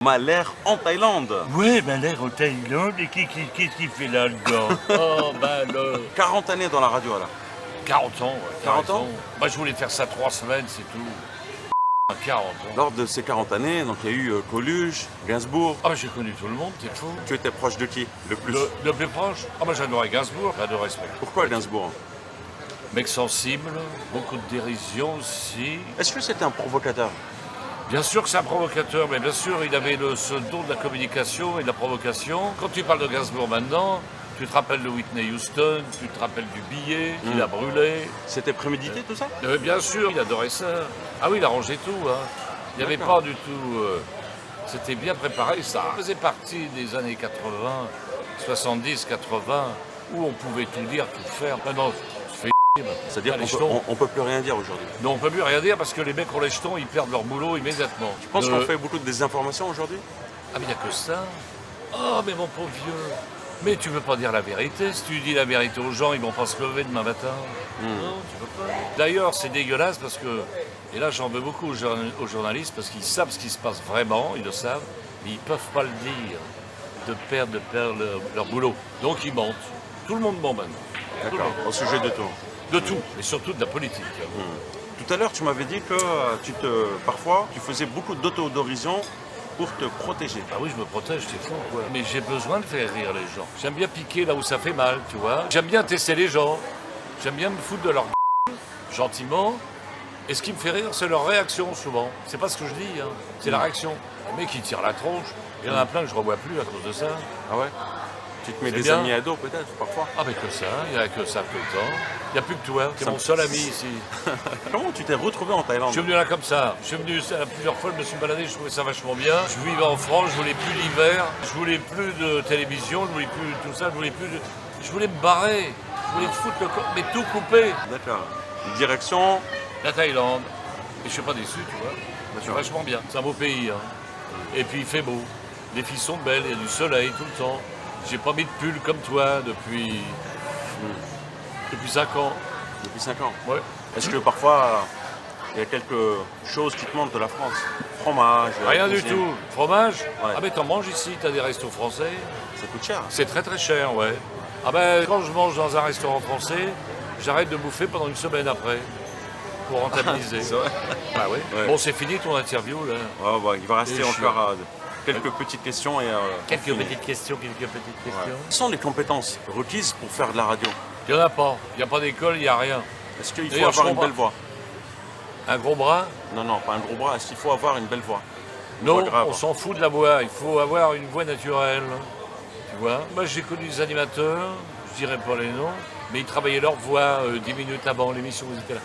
Mahler en Thaïlande. Ouais, Mahler en Thaïlande, et qu'est-ce qu'il fait là-dedans? Oh, Mahler. 40 années dans la radio, là. 40 ans, ouais. 40 ans? Moi, je voulais faire ça 3 semaines, c'est tout. 40 ans. Lors de ces 40 années, donc il y a eu Coluche, Gainsbourg. Ah, j'ai connu tout le monde, t'es fou. Tu étais proche de qui, le plus? Le plus proche? Ah, moi, j'adorais Gainsbourg, j'adorais ce mec. Pourquoi Gainsbourg? Mec sensible, beaucoup de dérision aussi. Est-ce que c'était un provocateur? Bien sûr que c'est un provocateur, mais bien sûr, il avait ce don de la communication et de la provocation. Quand tu parles de Gainsbourg maintenant, tu te rappelles de Whitney Houston, tu te rappelles du billet qu'il a brûlé. C'était prémédité tout ça? Bien sûr, il adorait ça. Ah oui, il arrangeait tout. Hein. Il n'y avait pas du tout... C'était bien préparé, ça. Ça faisait partie des années 80, 70, 80, où on pouvait tout dire, tout faire. Maintenant, c'est-à-dire qu'on ne peut plus rien dire aujourd'hui. Non, on ne peut plus rien dire parce que les mecs ont les jetons, ils perdent leur boulot immédiatement. Tu penses qu'on fait beaucoup de désinformation aujourd'hui? Ah mais il n'y a que ça. Oh mais mon pauvre vieux. Mais tu ne veux pas dire la vérité. Si tu dis la vérité aux gens, ils ne vont pas se lever demain matin. Non, tu peux pas. D'ailleurs, c'est dégueulasse parce que, et là j'en veux beaucoup aux journalistes parce qu'ils savent ce qui se passe vraiment, ils le savent, mais ils ne peuvent pas le dire, de perdre leur boulot. Donc ils mentent. Tout le monde ment maintenant. D'accord, au sujet de tout. De tout, et surtout de la politique. Tout à l'heure, tu m'avais dit que parfois, tu faisais beaucoup d'autodérision pour te protéger. Ah oui, je me protège, c'est fou, quoi. Mais j'ai besoin de faire rire les gens. J'aime bien piquer là où ça fait mal, tu vois. J'aime bien tester les gens. J'aime bien me foutre de leur gentiment. Et ce qui me fait rire, c'est leur réaction, souvent. C'est pas ce que je dis, hein. C'est la réaction. Les mecs, ils tirent la tronche. Il y en a plein que je revois plus à cause de ça. Ah ouais? Tu te mets des bien. amis ados peut-être, parfois? Ah mais que ça, il n'y a que ça tout le temps. Il n'y a plus que toi, tu es mon seul ami ici. Comment tu t'es retrouvé en Thaïlande? Je suis venu là comme ça. Je suis venu plusieurs fois, je me suis baladé, je trouvais ça vachement bien. Je vivais en France, je voulais plus l'hiver, je voulais plus de télévision, je voulais plus tout ça, je voulais me barrer, je voulais foutre le corps, mais tout couper. D'accord. Direction? La Thaïlande. Et je suis pas déçu, tu vois. C'est vachement bien. C'est un beau pays. Hein. Et puis il fait beau. Les filles sont belles, il y a du soleil tout le temps. J'ai pas mis de pull comme toi depuis 5 ans. Depuis 5 ans? Ouais. Est-ce que parfois, il y a quelque chose qui te manque de la France? Fromage? Rien du cuisine? tout. Fromage? Ouais. Ah ben t'en manges ici, t'as des restos français. Ça coûte cher? C'est très très cher, ouais. Ah ben quand je mange dans un restaurant français, j'arrête de bouffer pendant une semaine après. Pour rentabiliser. C'est vrai? Ah ouais. Ouais. Bon, c'est fini ton interview là. Oh, bah, il va rester Et encore quelques petites questions et Quelques on finit. petites questions. Ouais. Quelles sont les compétences requises pour faire de la radio? Il n'y en a pas. Il n'y a pas d'école, il n'y a rien. Est-ce qu'il faut D'ailleurs, avoir je une belle voix? Un gros bras? Non, non, pas un gros bras. Est-ce qu'il faut avoir une belle voix? Une Non, voix grave. on s'en fout de la voix. Il faut avoir une voix naturelle. Tu vois? Moi, j'ai connu des animateurs, je dirais pas les noms, mais ils travaillaient leur voix 10 minutes avant l'émission, vous étiez là.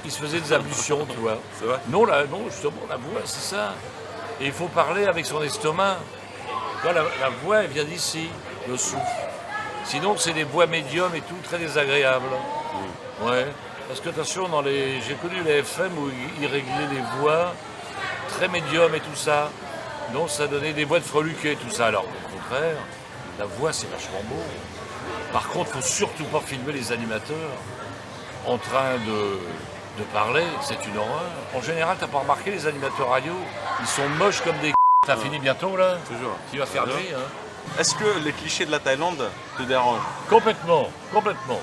Ils se faisaient des ablutions, tu vois. C'est vrai? Non, justement, la voix, c'est ça. Et il faut parler avec son estomac. Tu vois, la voix, elle vient d'ici, le souffle. Sinon, c'est des voix médiums et tout, très désagréables. Ouais. Parce que attention, j'ai connu les FM où ils réglaient les voix très médiums et tout ça. Donc ça donnait des voix de freluquet, tout ça. Alors au contraire, la voix c'est vachement beau. Par contre, il ne faut surtout pas filmer les animateurs en train de parler, c'est une horreur. En général, t'as pas remarqué les animateurs radio, ils sont moches comme des T'as fini bientôt là? Toujours. Tu vas faire nuit, hein? Est-ce que les clichés de la Thaïlande te dérangent? Complètement, complètement.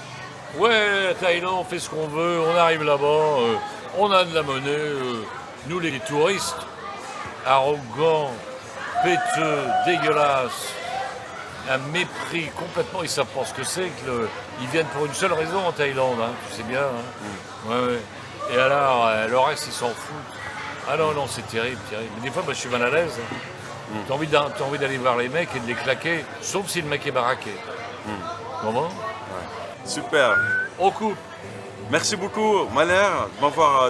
Ouais, Thaïlande, on fait ce qu'on veut, on arrive là-bas, on a de la monnaie. Nous, les touristes, arrogants, péteux, dégueulasses, un mépris complètement, ils savent pas ce que c'est, ils viennent pour une seule raison en Thaïlande, hein, tu sais bien. Hein. Ouais. Et alors, le reste, ils s'en foutent. Ah non, non, c'est terrible, terrible. Mais des fois, je suis mal à l'aise. T'as envie d'aller voir les mecs et de les claquer, sauf si le mec est baraqué. Comment? Super. On coupe. Merci beaucoup, Mahler,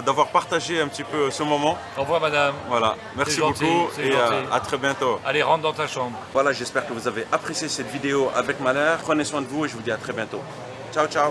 d'avoir partagé un petit peu ce moment. Au revoir, madame. Voilà, merci gentil, beaucoup c'est et gentil. à très bientôt. Allez, rentre dans ta chambre. Voilà, j'espère que vous avez apprécié cette vidéo avec Mahler. Prenez soin de vous et je vous dis à très bientôt. Ciao, ciao.